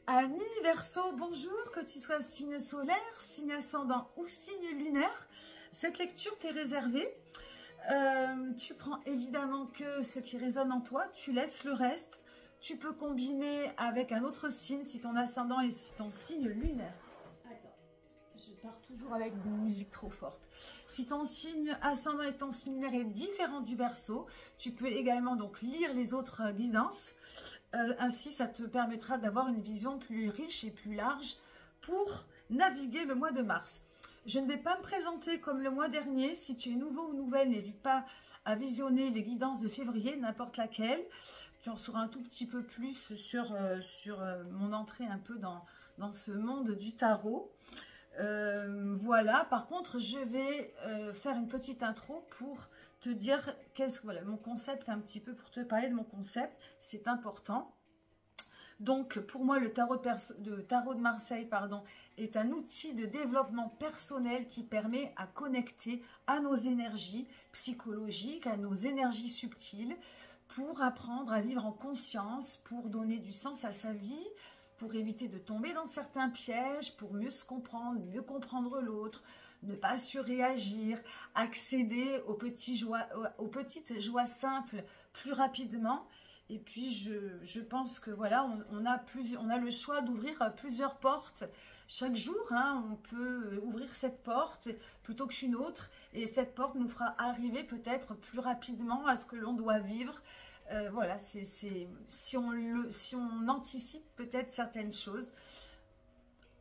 Ami Verseau, bonjour, que tu sois signe solaire, signe ascendant ou signe lunaire, cette lecture t'est réservée. Tu prends évidemment que ce qui résonne en toi, tu laisses le reste. Tu peux combiner avec un autre signe si ton ascendant est ton signe lunaire. Attends, je pars toujours avec une musique trop forte. Si ton signe ascendant et ton signe lunaire est différent du Verseau, tu peux également donc lire les autres guidances. Ainsi, ça te permettra d'avoir une vision plus riche et plus large pour naviguer le mois de mars. Je ne vais pas me présenter comme le mois dernier. Si tu es nouveau ou nouvelle, n'hésite pas à visionner les guidances de février, n'importe laquelle. Tu en sauras un tout petit peu plus sur mon entrée un peu dans ce monde du tarot. Voilà, par contre, je vais faire une petite intro pour te dire voilà, mon concept un petit peu, pour te parler de mon concept, c'est important. Donc, pour moi, le tarot de Marseille, pardon, est un outil de développement personnel qui permet à connecter à nos énergies psychologiques, à nos énergies subtiles, pour apprendre à vivre en conscience, pour donner du sens à sa vie, pour éviter de tomber dans certains pièges, pour mieux se comprendre, mieux comprendre l'autre, ne pas surréagir, accéder aux petites joies simples plus rapidement. Et puis, je pense que voilà, on a le choix d'ouvrir plusieurs portes chaque jour. Hein, on peut ouvrir cette porte plutôt qu'une autre. Et cette porte nous fera arriver peut-être plus rapidement à ce que l'on doit vivre. Voilà, si on anticipe peut-être certaines choses.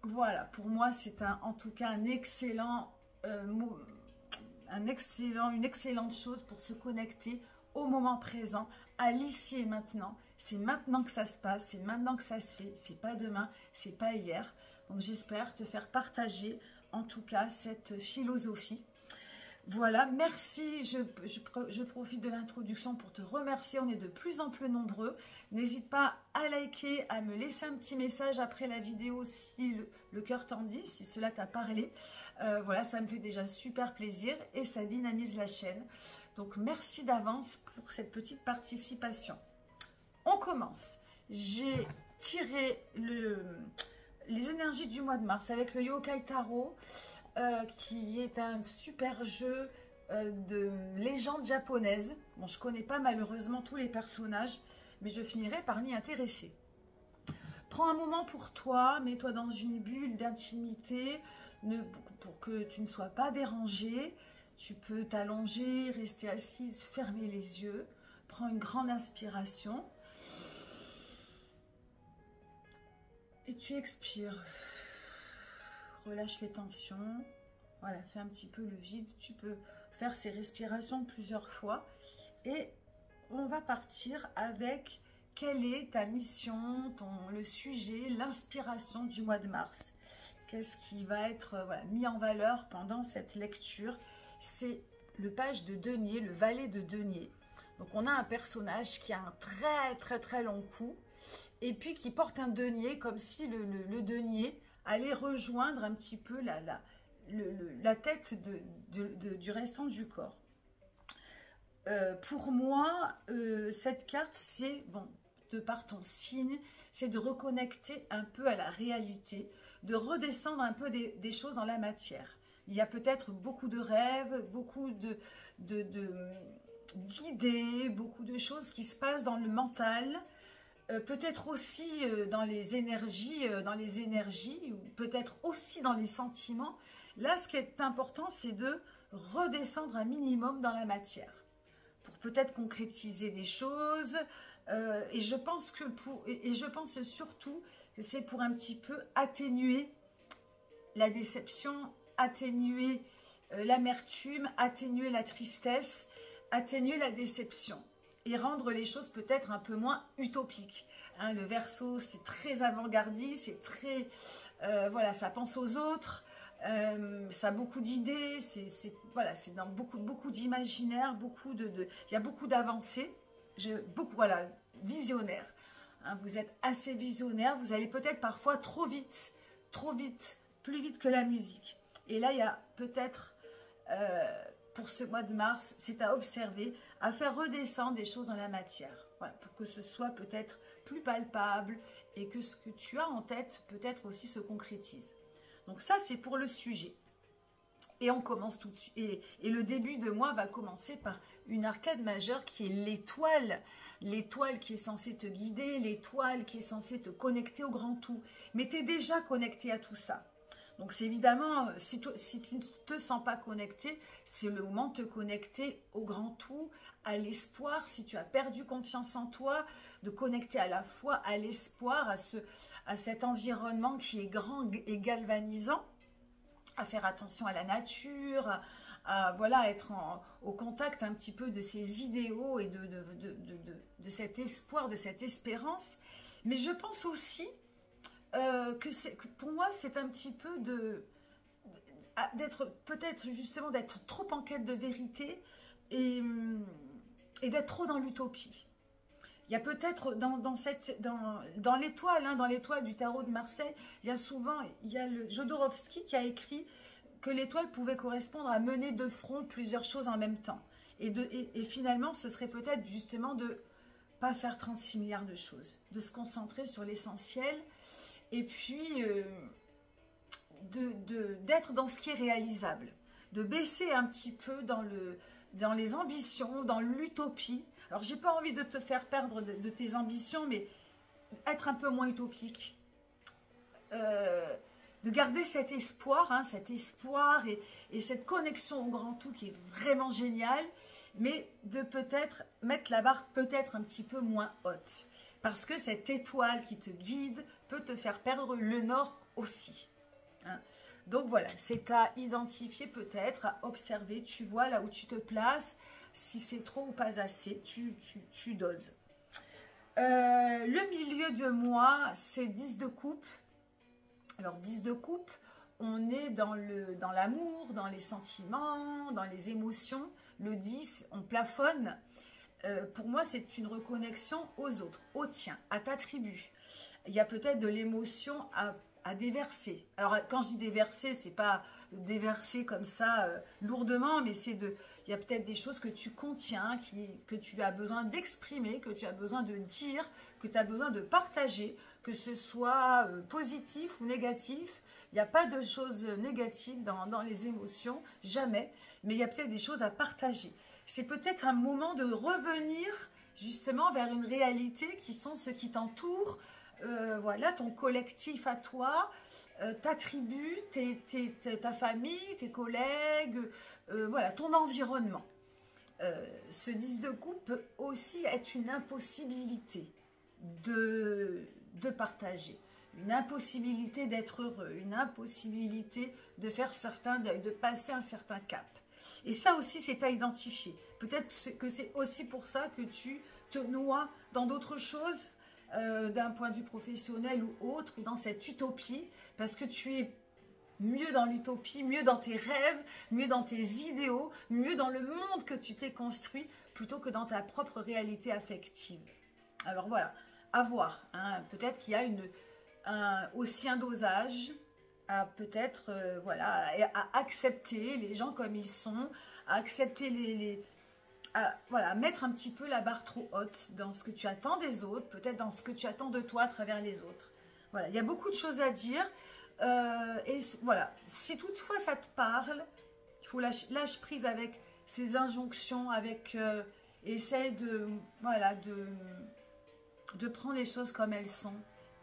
Voilà, pour moi, c'est en tout cas une excellente chose pour se connecter au moment présent, à l'ici et maintenant. C'est maintenant que ça se passe, c'est maintenant que ça se fait, c'est pas demain, c'est pas hier. Donc j'espère te faire partager en tout cas cette philosophie. Voilà, merci, je profite de l'introduction pour te remercier, on est de plus en plus nombreux. N'hésite pas à liker, à me laisser un petit message après la vidéo si le cœur t'en dit, si cela t'a parlé. Voilà, ça me fait déjà super plaisir et ça dynamise la chaîne. Donc merci d'avance pour cette petite participation. On commence. J'ai tiré les énergies du mois de mars avec le Yokai Tarot. Qui est un super jeu de légende japonaise. Bon, je connais pas malheureusement tous les personnages, mais je finirai par m'y intéresser. Prends un moment pour toi, mets-toi dans une bulle d'intimité pour que tu ne sois pas dérangé. Tu peux t'allonger, rester assise, fermer les yeux. Prends une grande inspiration. Et tu expires. Relâche les tensions, voilà, fais un petit peu le vide, tu peux faire ces respirations plusieurs fois et on va partir avec quelle est ta mission, le sujet, l'inspiration du mois de mars. Qu'est-ce qui va être voilà, mis en valeur pendant cette lecture? C'est le page de denier, le valet de denier. Donc on a un personnage qui a un très long cou et puis qui porte un denier comme si le denier aller rejoindre un petit peu la tête du restant du corps. Pour moi, cette carte, c'est, bon, de par ton signe, c'est de reconnecter un peu à la réalité, de redescendre un peu des choses dans la matière. Il y a peut-être beaucoup de rêves, beaucoup d'idées, beaucoup de choses qui se passent dans le mental, peut-être aussi dans les énergies, ou peut-être aussi dans les sentiments. Là, ce qui est important, c'est de redescendre un minimum dans la matière pour peut-être concrétiser des choses. Et je pense surtout que c'est pour un petit peu atténuer la déception, atténuer l'amertume, atténuer la tristesse, atténuer la déception. Et rendre les choses peut-être un peu moins utopiques. Hein, le Verseau, c'est très avant-gardiste, c'est très... voilà, ça pense aux autres, ça a beaucoup d'idées, voilà, c'est dans beaucoup d'imaginaire, il y a beaucoup d'avancées, voilà, visionnaire. Hein, vous êtes assez visionnaire, vous allez peut-être parfois trop vite, plus vite que la musique. Et là, il y a peut-être... pour ce mois de mars, c'est à observer, à faire redescendre des choses dans la matière. Voilà, pour que ce soit peut-être plus palpable et que ce que tu as en tête peut-être aussi se concrétise. Donc ça, c'est pour le sujet. Et on commence tout de suite. Et le début de mois va commencer par une arcade majeure qui est l'étoile. L'étoile qui est censée te guider, l'étoile qui est censée te connecter au grand tout. Mais tu es déjà connecté à tout ça. Donc c'est évidemment, si tu ne te sens pas connecté, c'est le moment de te connecter au grand tout, à l'espoir. Si tu as perdu confiance en toi, de connecter à la fois à l'espoir, à cet environnement qui est grand et galvanisant, à faire attention à la nature, à voilà, être au contact un petit peu de ces idéaux et de cet espoir, de cette espérance. Mais je pense aussi que pour moi, c'est un petit peu d'être peut-être justement d'être trop en quête de vérité et d'être trop dans l'utopie. Il y a peut-être dans l'étoile, hein, dans l'étoile du tarot de Marseille, il y a le Jodorowsky qui a écrit que l'étoile pouvait correspondre à mener de front plusieurs choses en même temps. Et finalement, ce serait peut-être justement de pas faire 36 milliards de choses, de se concentrer sur l'essentiel et puis d'être dans ce qui est réalisable, de baisser un petit peu dans les ambitions, dans l'utopie. Alors, j'ai pas envie de te faire perdre de tes ambitions, mais être un peu moins utopique. De garder cet espoir, hein, et cette connexion au grand tout qui est vraiment génial, mais de peut-être mettre la barre peut-être un petit peu moins haute. Parce que cette étoile qui te guide peut te faire perdre le nord aussi. Hein. Donc voilà, c'est à identifier peut-être, à observer, tu vois là où tu te places, si c'est trop ou pas assez, tu doses. Le milieu de mois, c'est 10 de coupe. Alors 10 de coupe, on est dans l'amour, dans les sentiments, dans les émotions. Le 10, on plafonne. Pour moi, c'est une reconnexion aux autres, au tien, à ta tribu. Il y a peut-être de l'émotion à déverser. Alors, quand je dis déverser, c'est pas déverser comme ça lourdement, mais il y a peut-être des choses que tu contiens, que tu as besoin d'exprimer, que tu as besoin de dire, que tu as besoin de partager, que ce soit positif ou négatif. Il n'y a pas de choses négatives dans les émotions, jamais, mais il y a peut-être des choses à partager. C'est peut-être un moment de revenir justement vers une réalité qui sont ceux qui t'entourent, voilà, ton collectif à toi, ta tribu, ta famille, tes collègues, voilà, ton environnement. Ce 10 de coupe peut aussi être une impossibilité de partager, une impossibilité d'être heureux, une impossibilité de faire de passer un certain cap. Et ça aussi, c'est à identifier. Peut-être que c'est aussi pour ça que tu te noies dans d'autres choses, d'un point de vue professionnel ou autre, ou dans cette utopie, parce que tu es mieux dans l'utopie, mieux dans tes rêves, mieux dans tes idéaux, mieux dans le monde que tu t'es construit, plutôt que dans ta propre réalité affective. Alors voilà, à voir. Hein. Peut-être qu'il y a aussi un dosage à peut-être voilà, à accepter les gens comme ils sont, à accepter voilà, mettre un petit peu la barre trop haute dans ce que tu attends des autres, peut-être dans ce que tu attends de toi à travers les autres. Voilà, il y a beaucoup de choses à dire. Et voilà, si toutefois ça te parle, il faut lâcher prise avec ces injonctions, essaye voilà, de prendre les choses comme elles sont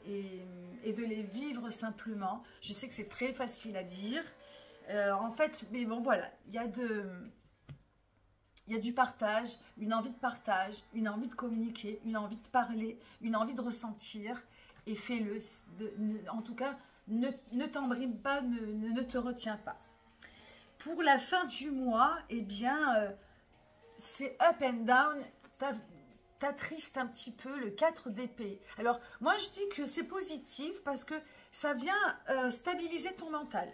et de les vivre simplement. Je sais que c'est très facile à dire. En fait, mais bon voilà, il y a du partage, une envie de partage, une envie de communiquer, une envie de parler, une envie de ressentir. Et fais-le. En tout cas, ne t'embrime pas, ne te retiens pas. Pour la fin du mois, eh bien, c'est up and down. T'attriste un petit peu le 4 d'épée. Alors, moi, je dis que c'est positif parce que ça vient stabiliser ton mental.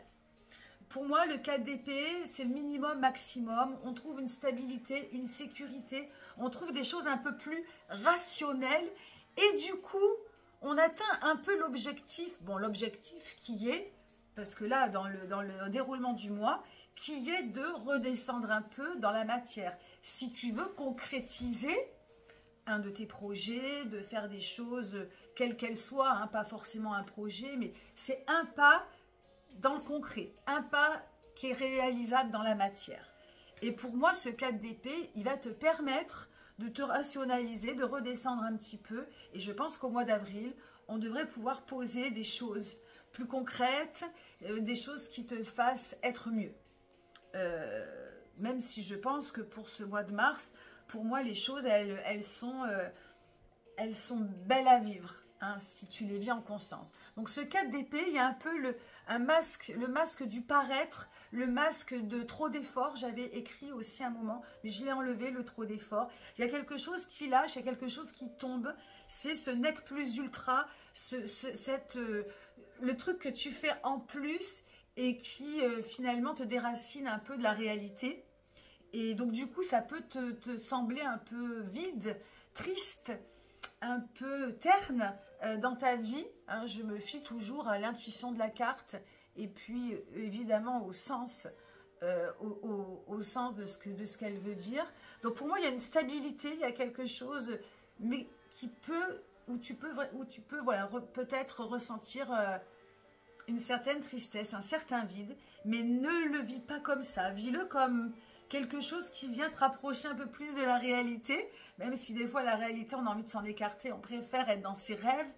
Pour moi, le 4 d'épée, c'est le minimum, maximum. On trouve une stabilité, une sécurité. On trouve des choses un peu plus rationnelles. Et du coup, on atteint un peu l'objectif. Bon, l'objectif qui est, parce que là, dans le déroulement du mois, qui est de redescendre un peu dans la matière. Si tu veux concrétiser un de tes projets, de faire des choses, quelles qu'elles soient, hein, pas forcément un projet, mais c'est un pas dans le concret, un pas qui est réalisable dans la matière. Et pour moi, ce 4 d'épée, il va te permettre de te rationaliser, de redescendre un petit peu. Et je pense qu'au mois d'avril, on devrait pouvoir poser des choses plus concrètes, des choses qui te fassent être mieux. Même si je pense que pour ce mois de mars, pour moi, les choses, elles sont belles à vivre, hein, si tu les vis en constance. Donc ce 4 d'épée, il y a un peu le masque du paraître, le masque de trop d'efforts. J'avais écrit aussi un moment, mais je l'ai enlevé, le trop d'efforts. Il y a quelque chose qui lâche, il y a quelque chose qui tombe. C'est ce nec plus ultra, le truc que tu fais en plus et qui finalement te déracine un peu de la réalité. Et donc du coup, ça peut te sembler un peu vide, triste, un peu terne dans ta vie. Hein. Je me fie toujours à l'intuition de la carte et puis évidemment au sens, au sens de ce qu'elle veut dire. Donc pour moi, il y a une stabilité, il y a quelque chose, mais où tu peux voilà, peut-être ressentir une certaine tristesse, un certain vide, mais ne le vis pas comme ça. Vis-le comme quelque chose qui vient te rapprocher un peu plus de la réalité, même si des fois la réalité, on a envie de s'en écarter, on préfère être dans ses rêves.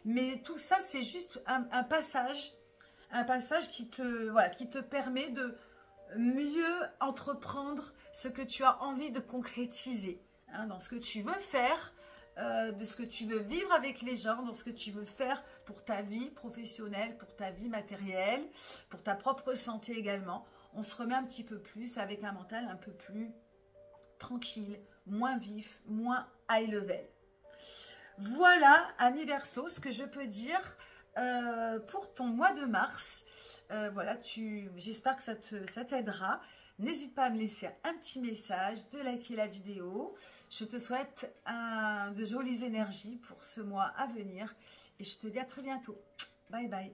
Mais tout ça, c'est juste un passage qui te permet de mieux entreprendre ce que tu as envie de concrétiser, hein, dans ce que tu veux faire, de ce que tu veux vivre avec les gens, dans ce que tu veux faire pour ta vie professionnelle, pour ta vie matérielle, pour ta propre santé également. On se remet un petit peu plus avec un mental un peu plus tranquille, moins vif, moins high level. Voilà, amis Verseau, ce que je peux dire pour ton mois de mars. Voilà, j'espère que ça t'aidera. N'hésite pas à me laisser un petit message, de liker la vidéo. Je te souhaite de jolies énergies pour ce mois à venir et je te dis à très bientôt. Bye bye.